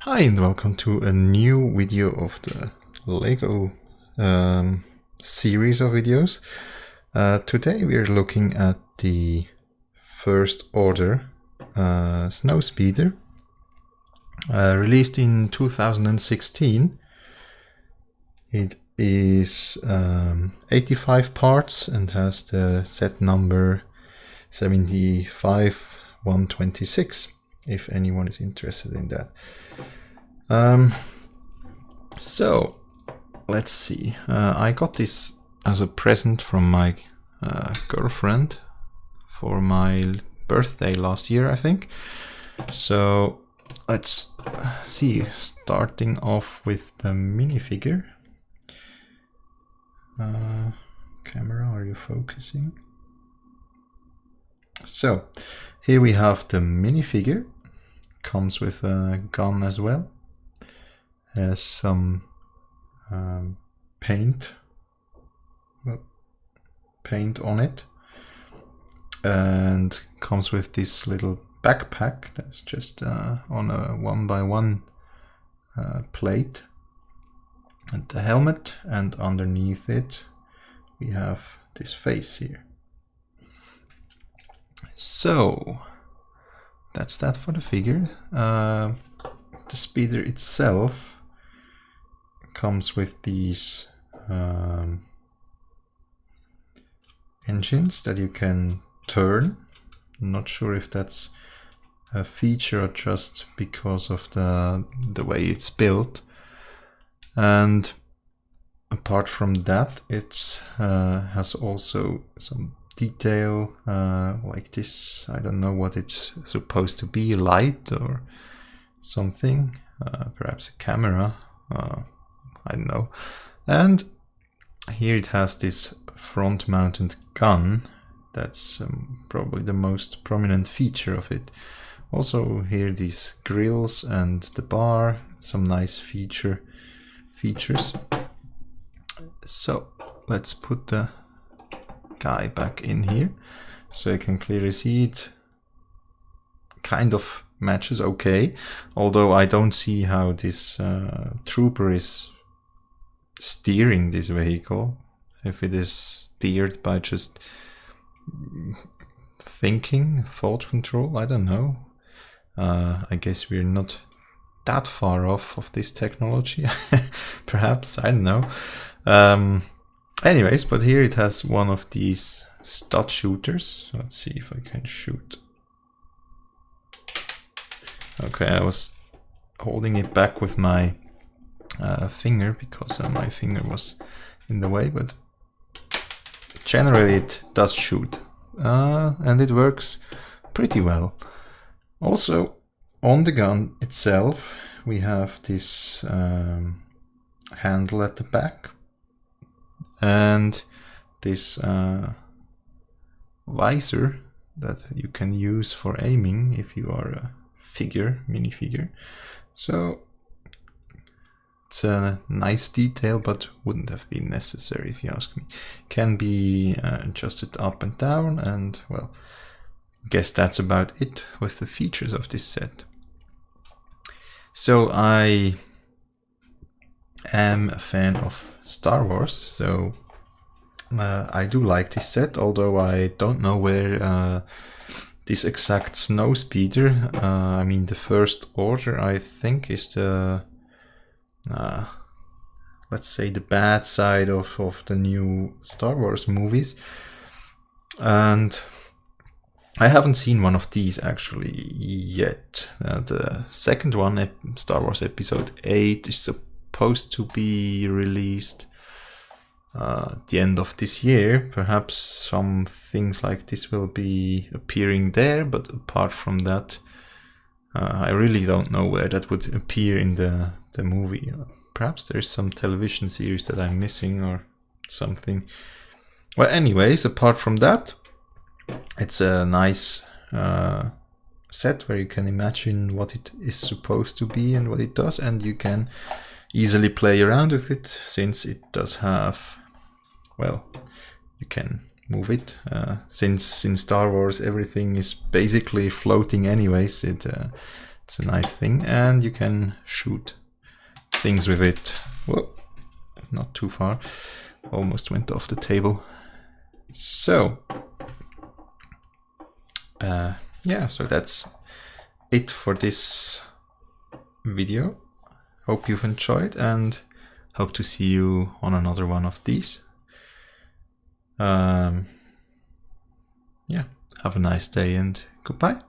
Hi and welcome to a new video of the Lego series of videos. Today we are looking at the first order Snowspeeder, released in 2016. It is 85 parts and has the set number 75126, if anyone is interested in that. So let's see. I got this as a present from my girlfriend for my birthday last year, I think. So let's see. Starting off with the minifigure. Camera, are you focusing? So here we have the minifigure. Comes with a gun as well. Has some paint on it, and comes with this little backpack that's just on a 1x1 plate, and the helmet, and underneath it we have this face here. So that's that for the figure. The speeder itself comes with these engines that you can turn. I'm not sure if that's a feature or just because of the way it's built. And apart from that, it has also some detail like this. I don't know what it's supposed to be, light or something, perhaps a camera, I don't know. And here it has this front mounted gun. That's probably the most prominent feature of it. Also here these grills and the bar, some nice features. So let's put the guy back in here so you can clearly see it. Kind of matches okay, although I don't see how this trooper is steering this vehicle, if it is steered by just thought control. I don't know. I guess we're not that far off of this technology. Perhaps, I don't know. Anyways, but here it has one of these stud shooters. Let's see if I can shoot. Okay, I was holding it back with my finger because my finger was in the way, but generally it does shoot, and it works pretty well. Also, on the gun itself, we have this handle at the back, and this visor that you can use for aiming if you are a minifigure. So it's a nice detail, but wouldn't have been necessary if you ask me. Can be adjusted up and down, and well, guess that's about it with the features of this set. So I am a fan of Star Wars, so I do like this set, although I don't know where this exact Snowspeeder, I mean the first order, I think is the let's say the bad side of the new Star Wars movies, and I haven't seen one of these actually yet. The second one, Star Wars Episode 8, is supposed to be released at the end of this year. Perhaps some things like this will be appearing there, but apart from that, I really don't know where that would appear in the movie. Perhaps there's some television series that I'm missing or something. Well, anyways, apart from that, it's a nice set where you can imagine what it is supposed to be and what it does, and you can easily play around with it, since it does have, well, you can move it. Since in Star Wars everything is basically floating anyways, it's It's a nice thing, and you can shoot things with it. Whoa, not too far. Almost went off the table. So, yeah, so that's it for this video. Hope you've enjoyed and hope to see you on another one of these. Yeah, have a nice day and goodbye.